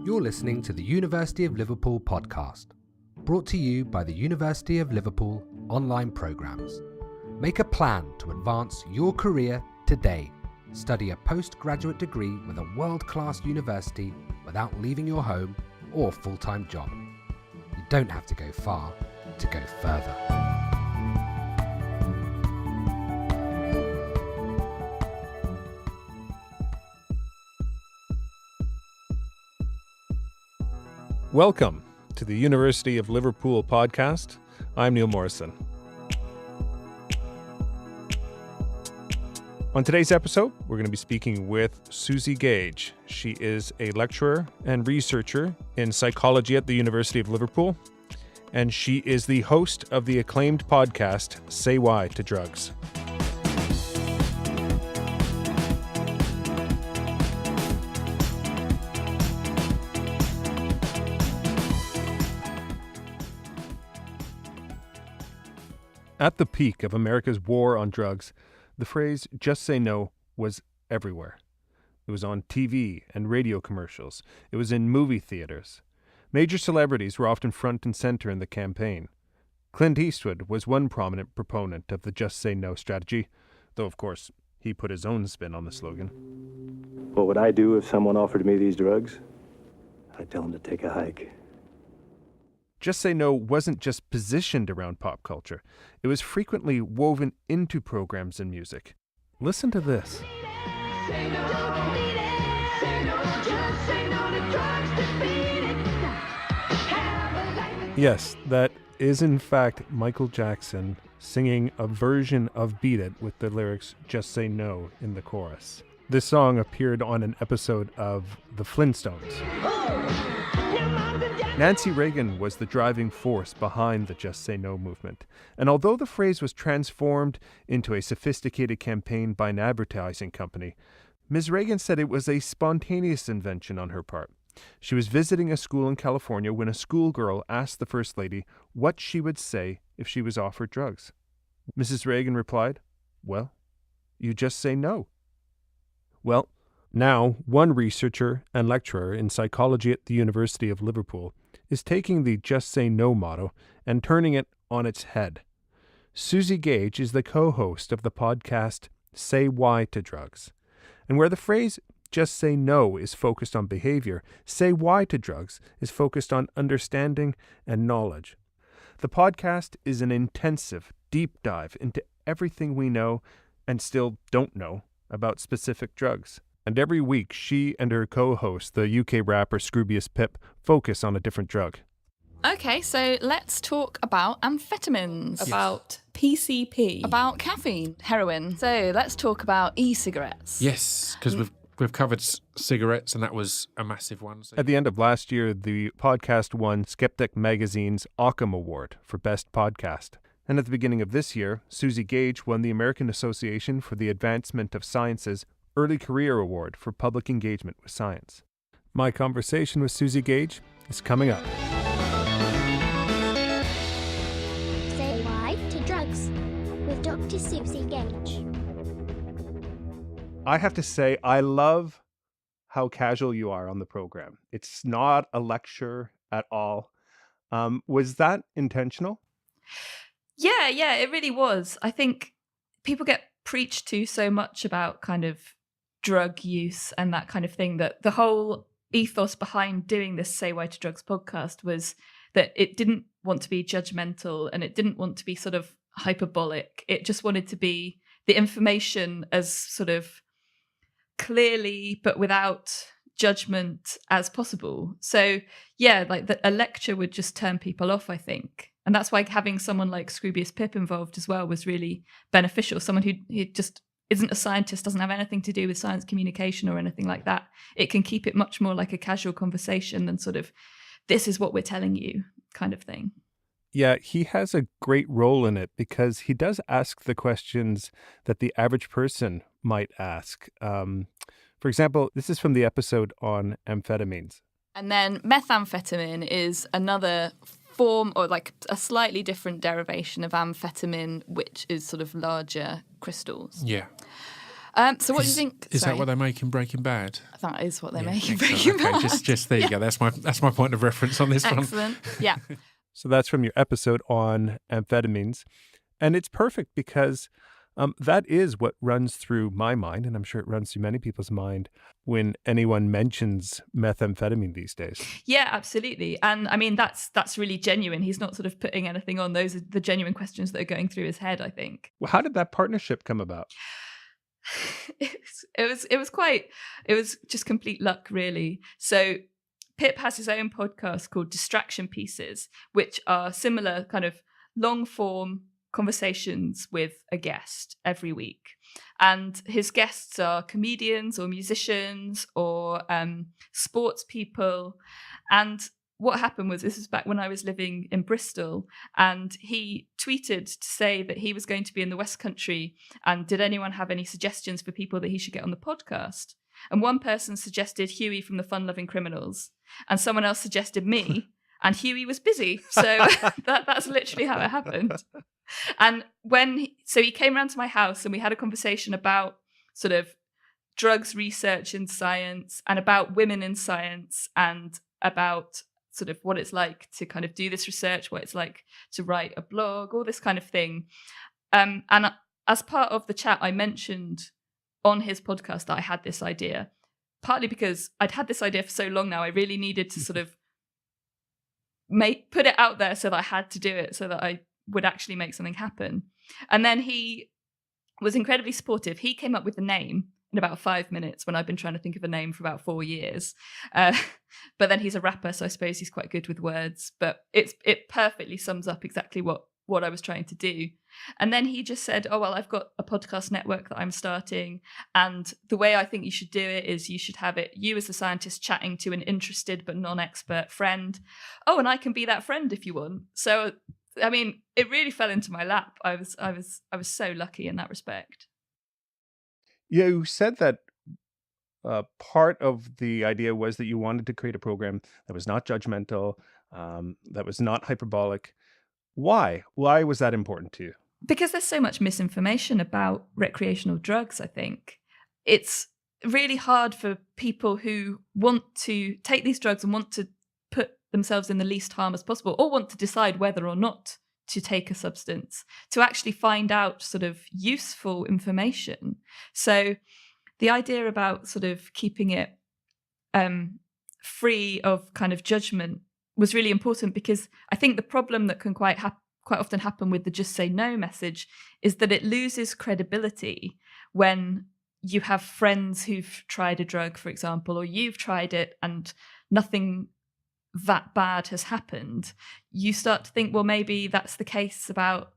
You're listening to the University of Liverpool podcast, brought to you by the University of Liverpool online programs. Make a plan to advance your career today. Study a postgraduate degree with a world-class university without leaving your home or full-time job. You don't have to go far to go further. Welcome to the University of Liverpool podcast. I'm Neil Morrison. On today's episode, we're going to be speaking with Suzi Gage. She is a lecturer and researcher in psychology at the University of Liverpool, and she is the host of the acclaimed podcast, Say Why to Drugs. At the peak of America's war on drugs, the phrase, just say no, was everywhere. It was on TV and radio commercials. It was in movie theaters. Major celebrities were often front and center in the campaign. Clint Eastwood was one prominent proponent of the just say no strategy, though of course he put his own spin on the slogan. What would I do if someone offered me these drugs? I'd tell them to take a hike. Just Say No wasn't just positioned around pop culture. It was frequently woven into programs and music. Listen to this. Yes, that is in fact Michael Jackson singing a version of Beat It with the lyrics Just Say No in the chorus. This song appeared on an episode of The Flintstones. Nancy Reagan was the driving force behind the Just Say No movement, and although the phrase was transformed into a sophisticated campaign by an advertising company, Ms. Reagan said it was a spontaneous invention on her part. She was visiting a school in California when a schoolgirl asked the First Lady what she would say if she was offered drugs. Mrs. Reagan replied, "Well, you just say no." Well, now one researcher and lecturer in psychology at the University of Liverpool is taking the Just Say No motto and turning it on its head. Suzi Gage is the co-host of the podcast Say Why to Drugs. And where the phrase Just Say No is focused on behavior, Say Why to Drugs is focused on understanding and knowledge. The podcast is an intensive, deep dive into everything we know and still don't know about specific drugs. And every week, she and her co-host, the UK rapper Scroobius Pip, focus on a different drug. Okay, so let's talk about amphetamines, Yes. about PCP. about caffeine, heroin. So let's talk about e-cigarettes. Yes, because we've covered cigarettes, and that was a massive one. So. At the end of last year, the podcast won Skeptic Magazine's Occam Award for Best Podcast. And at the beginning of this year, Suzi Gage won the American Association for the Advancement of Science's Early Career Award for Public Engagement with Science. My conversation with Suzi Gage is coming up. Say Why to Drugs with Dr. Suzi Gage. I have to say, I love how casual you are on the program. It's not a lecture at all. Was that intentional? Yeah, it really was. I think people get preached to so much about kind of drug use and that kind of thing, that the whole ethos behind doing this Say Why to Drugs podcast was that it didn't want to be judgmental and it didn't want to be sort of hyperbolic. It just wanted to be the information as sort of clearly but without judgment as possible. So yeah, like a lecture would just turn people off, I think. And that's why having someone like Scroobius Pip involved as well was really beneficial. Someone who just isn't a scientist, doesn't have anything to do with science communication or anything like that. It can keep it much more like a casual conversation than sort of, this is what we're telling you kind of thing. Yeah, he has a great role in it because he does ask the questions that the average person might ask. For example, this is from the episode on amphetamines. And then methamphetamine is another form, or like a slightly different derivation of amphetamine, which is sort of larger crystals. Yeah. So what do you think? Is Sorry. that what they make in Breaking Bad? That is what they Yeah, make in excellent. Breaking Bad. Okay, just there you go. That's my point of reference on this one. Excellent. Yeah. So that's from your episode on amphetamines. And it's perfect because that is what runs through my mind, and I'm sure it runs through many people's mind when anyone mentions methamphetamine these days. Yeah, absolutely. And I mean, that's really genuine. He's not sort of putting anything on. Those are the genuine questions that are going through his head, I think. Well, how did that partnership come about? It was just complete luck, really. So Pip has his own podcast called Distraction Pieces, which are similar kind of long form conversations with a guest every week. And his guests are comedians or musicians or sports people. And what happened was, this was back when I was living in Bristol, and he tweeted to say that he was going to be in the West Country, and did anyone have any suggestions for people that he should get on the podcast? And one person suggested Huey from the Fun Loving Criminals, and someone else suggested me, and Huey was busy. So that's literally how it happened. And so he came around to my house and we had a conversation about sort of drugs research in science, and about women in science, and about sort of what it's like to kind of do this research, what it's like to write a blog, all this kind of thing. And as part of the chat, I mentioned on his podcast that I had this idea, partly because I'd had this idea for so long now, I really needed to sort of put it out there so that I had to do it, so that I would actually make something happen. And then he was incredibly supportive. He came up with the name in about 5 minutes, when I've been trying to think of a name for about 4 years. But then he's a rapper, so I suppose he's quite good with words. But it perfectly sums up exactly what I was trying to do. And then he just said, oh, well, I've got a podcast network that I'm starting, and the way I think you should do it is you should have it you as a scientist chatting to an interested but non-expert friend. Oh, and I can be that friend if you want. So I mean, it really fell into my lap. I was so lucky in that respect. You said that part of the idea was that you wanted to create a program that was not judgmental, that was not hyperbolic. Why? Why was that important to you? Because there's so much misinformation about recreational drugs, I think. It's really hard for people who want to take these drugs and want to put themselves in the least harm as possible, or want to decide whether or not to take a substance, to actually find out sort of useful information. So the idea about sort of keeping it free of kind of judgment was really important, because I think the problem that can quite often happen with the just say no message is that it loses credibility when you have friends who've tried a drug, for example, or you've tried it and nothing that bad has happened. You start to think, well, maybe that's the case about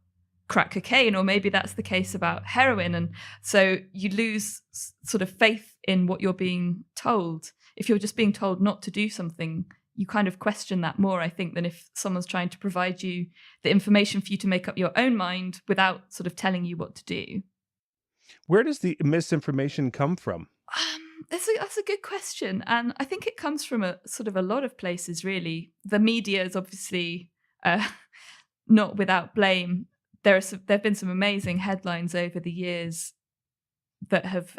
crack cocaine, or maybe that's the case about heroin. And so you lose sort of faith in what you're being told. If you're just being told not to do something, you kind of question that more, I think, than if someone's trying to provide you the information for you to make up your own mind without sort of telling you what to do. Where does the misinformation come from? That's a good question. And I think it comes from a lot of places, really. The media is obviously not without blame. There have been some amazing headlines over the years that have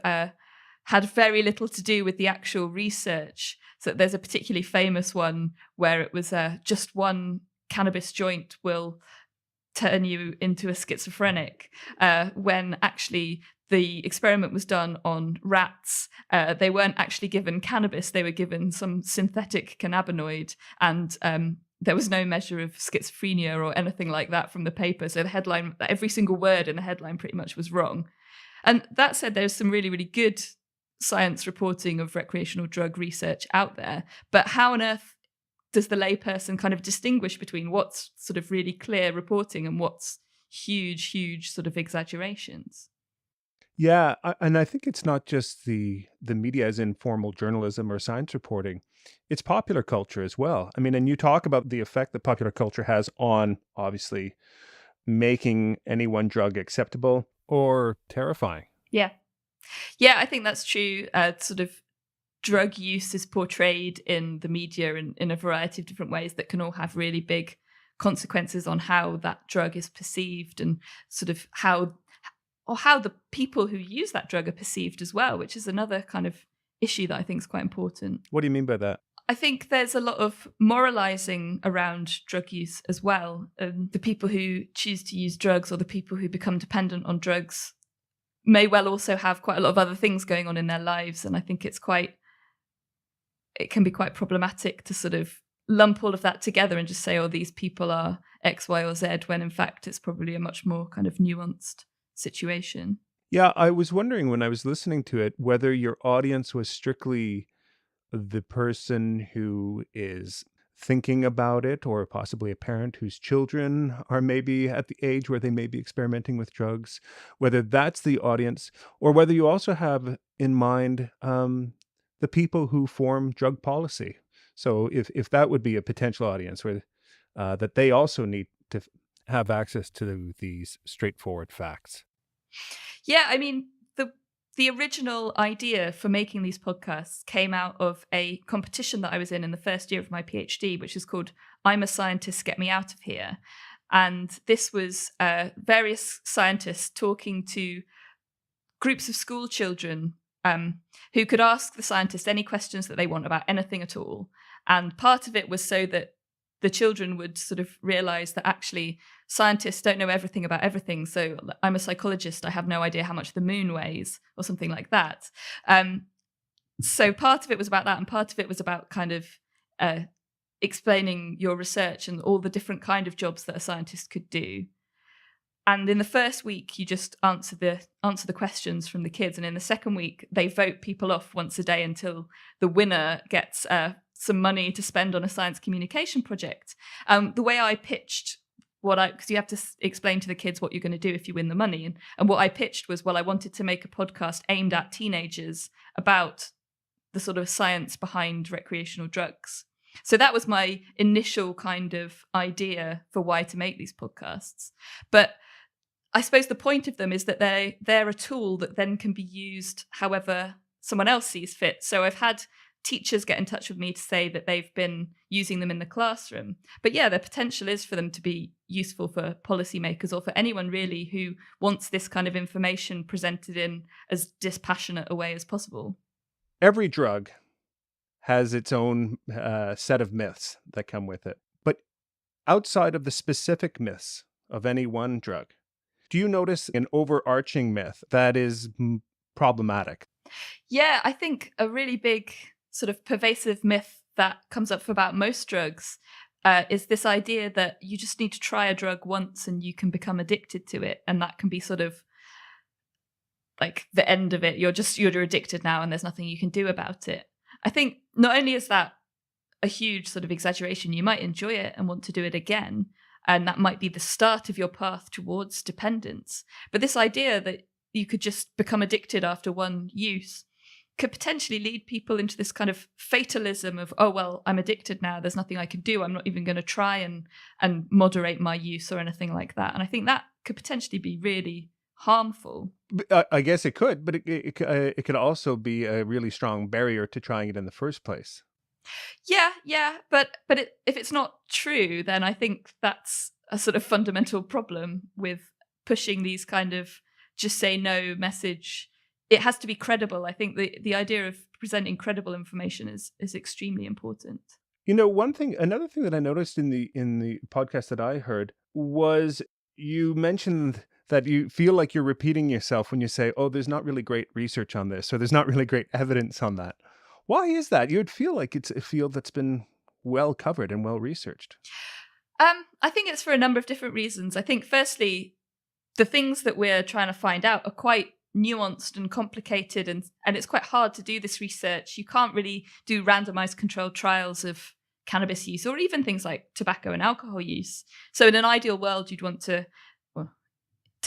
had very little to do with the actual research. So there's a particularly famous one where it was just one cannabis joint will turn you into a schizophrenic, when actually the experiment was done on rats. They weren't actually given cannabis, they were given some synthetic cannabinoid, and there was no measure of schizophrenia or anything like that from the paper. So the headline, every single word in the headline pretty much was wrong. And that said, there's some really, really good science reporting of recreational drug research out there. But how on earth does the layperson kind of distinguish between what's sort of really clear reporting and what's huge sort of exaggerations? Yeah, and I think it's not just the media as in formal journalism or science reporting. It's popular culture as well. I mean, and you talk about the effect that popular culture has on, obviously, making any one drug acceptable or terrifying. Yeah, I think that's true. Sort of drug use is portrayed in the media in a variety of different ways that can all have really big consequences on how that drug is perceived, and sort of how how the people who use that drug are perceived as well, which is another kind of issue that I think is quite important. What do you mean by that? I think there's a lot of moralizing around drug use as well. The people who choose to use drugs or the people who become dependent on drugs may well also have quite a lot of other things going on in their lives. And I think it can be quite problematic to sort of lump all of that together and just say, oh, these people are X, Y, or Z, when in fact it's probably a much more kind of nuanced situation. Yeah, I was wondering when I was listening to it whether your audience was strictly the person who is thinking about it, or possibly a parent whose children are maybe at the age where they may be experimenting with drugs, whether that's the audience, or whether you also have in mind the people who form drug policy. So if that would be a potential audience where that they also need to have access to these straightforward facts. Yeah, I mean, the original idea for making these podcasts came out of a competition that I was in the first year of my PhD, which is called I'm a Scientist, Get Me Out of Here. And this was various scientists talking to groups of school children who could ask the scientist any questions that they want about anything at all. And part of it was so that the children would sort of realize that actually scientists don't know everything about everything. So I'm a psychologist, I have no idea how much the moon weighs or something like that. So part of it was about that, and part of it was about kind of explaining your research and all the different kind of jobs that a scientist could do. And in the first week, you just answer the questions from the kids. And in the second week, they vote people off once a day until the winner gets some money to spend on a science communication project. The way I pitched because you have to explain to the kids what you're going to do if you win the money. And what I pitched was, well, I wanted to make a podcast aimed at teenagers about the sort of science behind recreational drugs. So that was my initial kind of idea for why to make these podcasts. But I suppose the point of them is that they're a tool that then can be used however someone else sees fit. So I've had teachers get in touch with me to say that they've been using them in the classroom. But yeah, the potential is for them to be useful for policymakers or for anyone really who wants this kind of information presented in as dispassionate a way as possible. Every drug has its own set of myths that come with it. But outside of the specific myths of any one drug, do you notice an overarching myth that is problematic? Yeah, I think a really big sort of pervasive myth that comes up for about most drugs is this idea that you just need to try a drug once and you can become addicted to it. And that can be sort of like the end of it. You're addicted now and there's nothing you can do about it. I think not only is that a huge sort of exaggeration, you might enjoy it and want to do it again. And that might be the start of your path towards dependence. But this idea that you could just become addicted after one use could potentially lead people into this kind of fatalism of, oh, well, I'm addicted now. There's nothing I can do. I'm not even going to try and moderate my use or anything like that. And I think that could potentially be really harmful. I guess it could, but it could also be a really strong barrier to trying it in the first place. Yeah. But if it's not true, then I think that's a sort of fundamental problem with pushing these kind of just say no message. It has to be credible. I think the idea of presenting credible information is extremely important. You know, another thing that I noticed in the podcast that I heard was you mentioned that you feel like you're repeating yourself when you say, oh, there's not really great research on this, or there's not really great evidence on that. Why is that? You would feel like it's a field that's been well covered and well researched. I think it's for a number of different reasons. I think firstly, the things that we're trying to find out are quite nuanced and complicated, and it's quite hard to do this research. You can't really do randomized controlled trials of cannabis use or even things like tobacco and alcohol use. So in an ideal world, you'd want to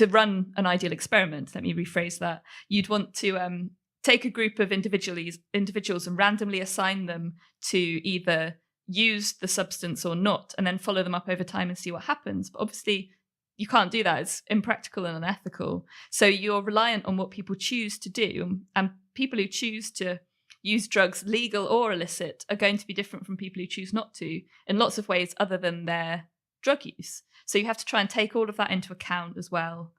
run an ideal experiment. Let me rephrase that. You'd want to take a group of individuals and randomly assign them to either use the substance or not, and then follow them up over time and see what happens. But obviously, you can't do that. It's impractical and unethical. So you're reliant on what people choose to do. And people who choose to use drugs, legal or illicit, are going to be different from people who choose not to in lots of ways other than their drug use. So you have to try and take all of that into account as well.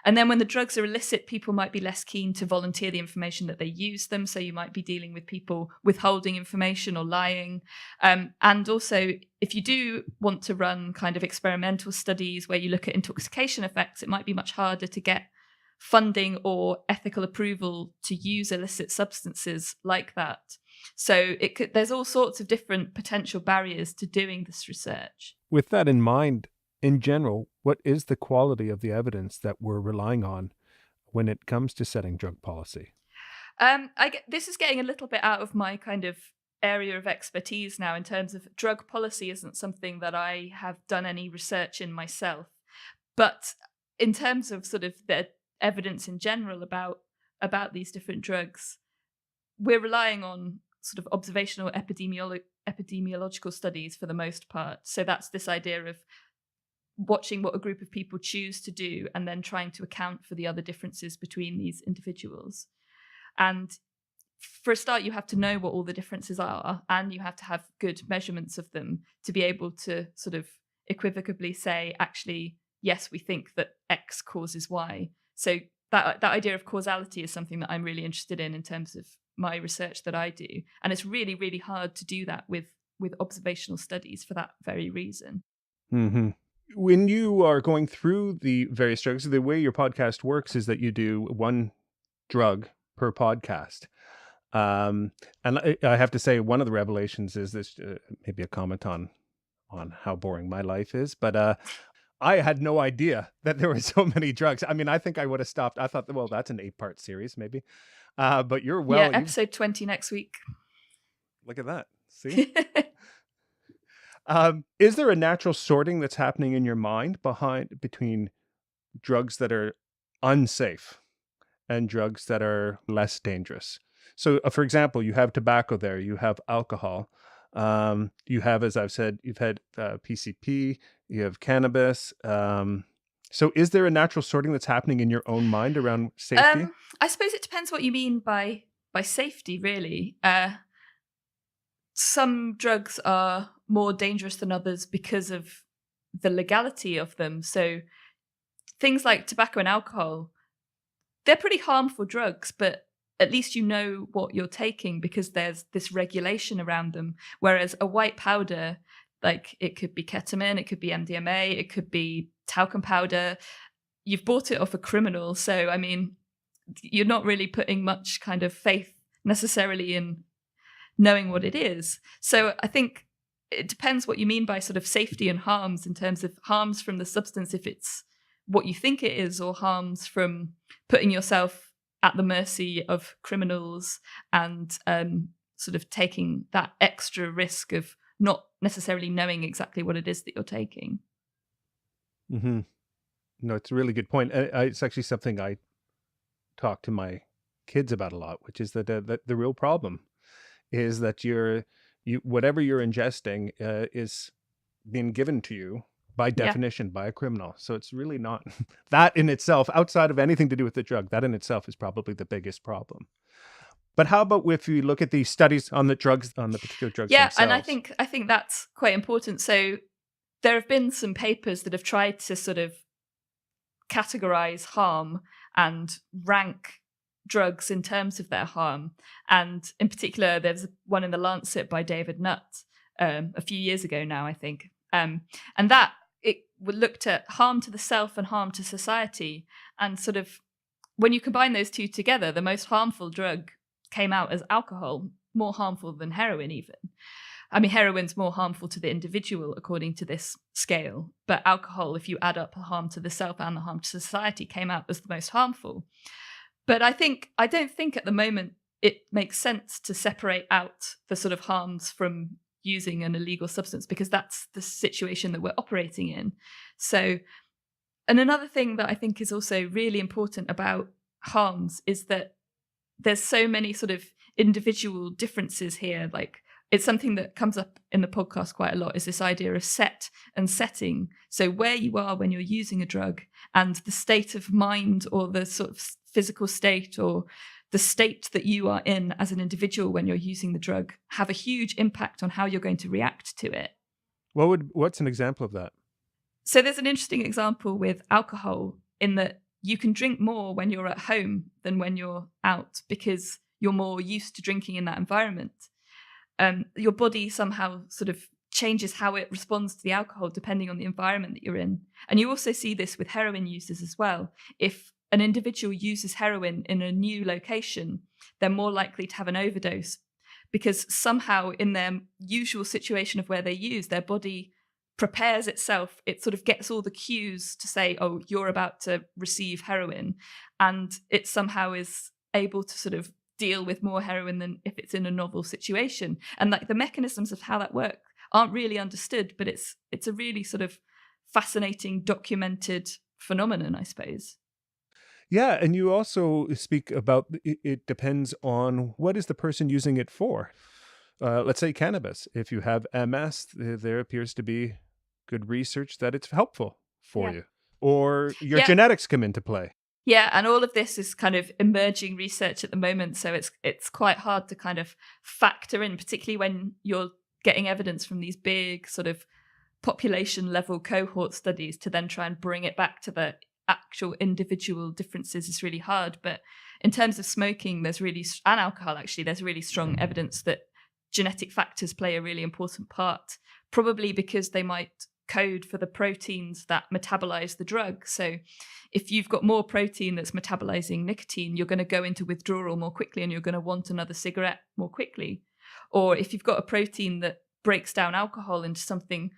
And then when the drugs are illicit, people might be less keen to volunteer the information that they use them. So you might be dealing with people withholding information or lying. And also, if you do want to run kind of experimental studies where you look at intoxication effects, it might be much harder to get funding or ethical approval to use illicit substances like that. So there's all sorts of different potential barriers to doing this research. With that in mind, in general, what is the quality of the evidence that we're relying on when it comes to setting drug policy? This is getting a little bit out of my kind of area of expertise now in terms of drug policy. Isn't something that I have done any research in myself. But in terms of sort of the evidence in general about these different drugs, we're relying on sort of observational epidemiological studies for the most part. So that's this idea of watching what a group of people choose to do and then trying to account for the other differences between these individuals. And for a start, you have to know what all the differences are, and you have to have good measurements of them to be able to sort of equivocally say, actually, yes, we think that X causes Y. So that idea of causality is something that I'm really interested in terms of my research that I do. And it's really, really hard to do that with observational studies for that very reason. Mm-hmm. When you are going through the various drugs, the way your podcast works is that you do one drug per podcast. And I have to say, one of the revelations is this, maybe a comment on how boring my life is, but I had no idea that there were so many drugs. I mean, I think I would have stopped. I thought, well, that's an 8-part series, maybe. But you're well. Yeah, episode 20 next week. Look at that. See? Is there a natural sorting that's happening in your mind between drugs that are unsafe and drugs that are less dangerous? So, for example, you have tobacco there, you have alcohol, you have, as I've said, you've had PCP, you have cannabis. So is there a natural sorting that's happening in your own mind around safety? I suppose it depends what you mean by safety, really. Some drugs are more dangerous than others because of the legality of them. So things like tobacco and alcohol, they're pretty harmful drugs, but at least you know what you're taking because there's this regulation around them. Whereas a white powder, like it could be ketamine, it could be MDMA, it could be talcum powder. You've bought it off a criminal. So, I mean, you're not really putting much kind of faith necessarily in knowing what it is. So I think it depends what you mean by sort of safety and harms in terms of harms from the substance, if it's what you think it is, or harms from putting yourself at the mercy of criminals and sort of taking that extra risk of not necessarily knowing exactly what it is that you're taking. Mm-hmm. No, it's a really good point. It's actually something I talk to my kids about a lot, which is that the real problem is that whatever you're ingesting is being given to you by definition by a criminal. So it's really not that in itself, outside of anything to do with the drug, that in itself is probably the biggest problem. But how about if you look at the studies on the drugs, on the particular drugs themselves? And I think that's quite important. So there have been some papers that have tried to sort of categorize harm and rank drugs in terms of their harm. And in particular, there's one in the Lancet by David Nutt a few years ago now, I think. And that it looked at harm to the self and harm to society. And sort of when you combine those two together, the most harmful drug came out as alcohol, more harmful than heroin even. I mean, heroin's more harmful to the individual according to this scale, but alcohol, if you add up the harm to the self and the harm to society, came out as the most harmful. But I don't think at the moment it makes sense to separate out the sort of harms from using an illegal substance, because that's the situation that we're operating in. So, and another thing that I think is also really important about harms is that there's so many sort of individual differences here. Like, it's something that comes up in the podcast quite a lot, is this idea of set and setting. So where you are when you're using a drug and the state of mind or the sort of physical state or the state that you are in as an individual when you're using the drug have a huge impact on how you're going to react to it. What's an example of that? So there's an interesting example with alcohol in that you can drink more when you're at home than when you're out because you're more used to drinking in that environment. Your body somehow sort of changes how it responds to the alcohol depending on the environment that you're in. And you also see this with heroin users as well. If an individual uses heroin in a new location, they're more likely to have an overdose because somehow in their usual situation of where they use, their body prepares itself. It sort of gets all the cues to say, oh, you're about to receive heroin. And it somehow is able to sort of deal with more heroin than if it's in a novel situation. And like the mechanisms of how that works aren't really understood, but it's a really sort of fascinating documented phenomenon, I suppose. Yeah, and you also speak about it depends on what is the person using it for. Let's say cannabis. If you have MS, there appears to be good research that it's helpful for you. Or your genetics come into play. Yeah, and all of this is kind of emerging research at the moment, so it's quite hard to kind of factor in, particularly when you're getting evidence from these big sort of population level cohort studies to then try and bring it back to the actual individual differences is really hard. But in terms of smoking, and alcohol, actually, there's really strong evidence that genetic factors play a really important part, probably because they might code for the proteins that metabolize the drug. So if you've got more protein that's metabolizing nicotine, you're going to go into withdrawal more quickly and you're going to want another cigarette more quickly. Or if you've got a protein that breaks down alcohol into something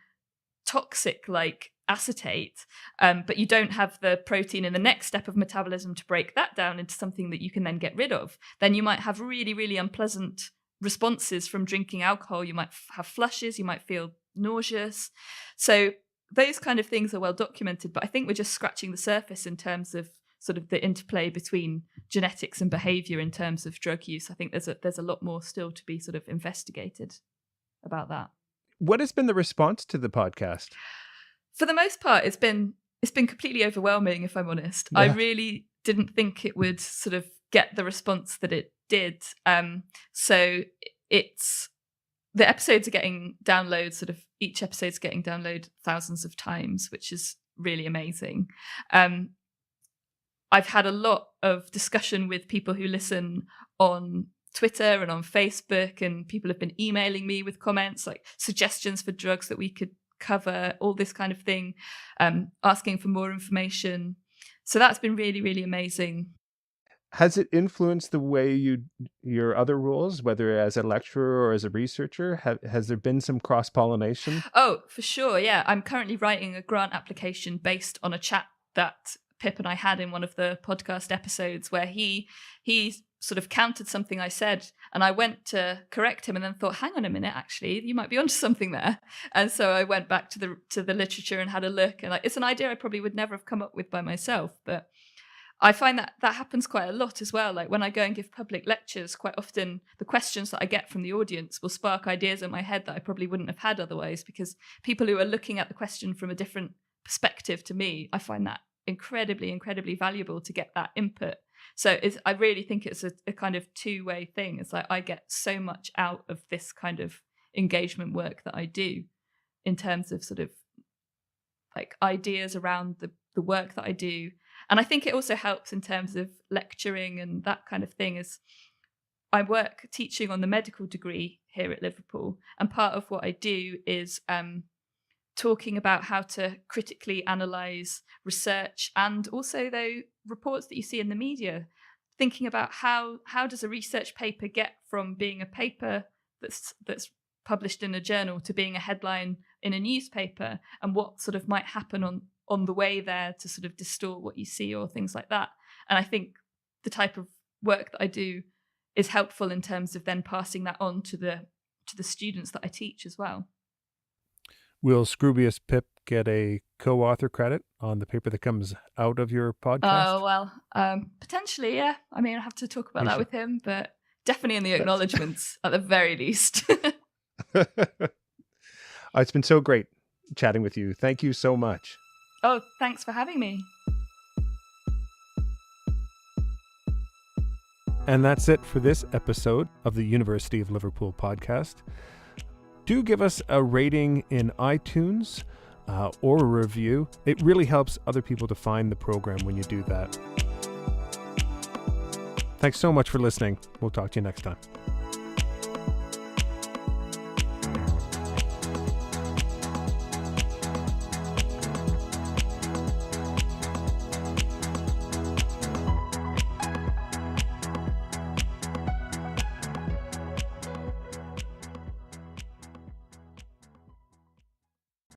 toxic like acetate, but you don't have the protein in the next step of metabolism to break that down into something that you can then get rid of, then you might have really, really unpleasant responses from drinking alcohol. You might have flushes, you might feel nauseous. So those kind of things are well documented, but I think we're just scratching the surface in terms of sort of the interplay between genetics and behavior in terms of drug use. I think there's a lot more still to be sort of investigated about that. What has been the response to the podcast? For the most part, it's been completely overwhelming, if I'm honest. Yeah. I really didn't think it would sort of get the response that it did. So the episodes are getting downloads, sort of each episode's getting downloaded thousands of times, which is really amazing. I've had a lot of discussion with people who listen on Twitter and on Facebook, and people have been emailing me with comments like suggestions for drugs that we could cover, all this kind of thing, asking for more information. So that's been really, really amazing. Has it influenced the way your other roles, whether as a lecturer or as a researcher? Has there been some cross-pollination? Oh, for sure, yeah. I'm currently writing a grant application based on a chat that Pip and I had in one of the podcast episodes where he sort of countered something I said, and I went to correct him and then thought, hang on a minute, actually, you might be onto something there. And so I went back to the literature and had a look, and it's an idea I probably would never have come up with by myself, but I find that happens quite a lot as well. Like when I go and give public lectures, quite often the questions that I get from the audience will spark ideas in my head that I probably wouldn't have had otherwise, because people who are looking at the question from a different perspective to me, I find that incredibly, incredibly valuable to get that input. So I really think it's a kind of two-way thing. It's like I get so much out of this kind of engagement work that I do in terms of sort of like ideas around the work that I do. And I think it also helps in terms of lecturing and that kind of thing. Is I work teaching on the medical degree here at Liverpool, and part of what I do is talking about how to critically analyse research, and also though reports that you see in the media, thinking about how does a research paper get from being a paper that's published in a journal to being a headline in a newspaper, and what sort of might happen on the way there to sort of distort what you see or things like that. And I think the type of work that I do is helpful in terms of then passing that on to the students that I teach as well. Will Scroobius Pip get a co-author credit on the paper that comes out of your podcast? Oh, well, potentially, yeah. I mean, I have to talk about that with him, but definitely in the acknowledgements at the very least. It's been so great chatting with you. Thank you so much. Oh, thanks for having me. And that's it for this episode of the University of Liverpool podcast. Do give us a rating in iTunes. or a review. It really helps other people to find the program when you do that. Thanks so much for listening. We'll talk to you next time.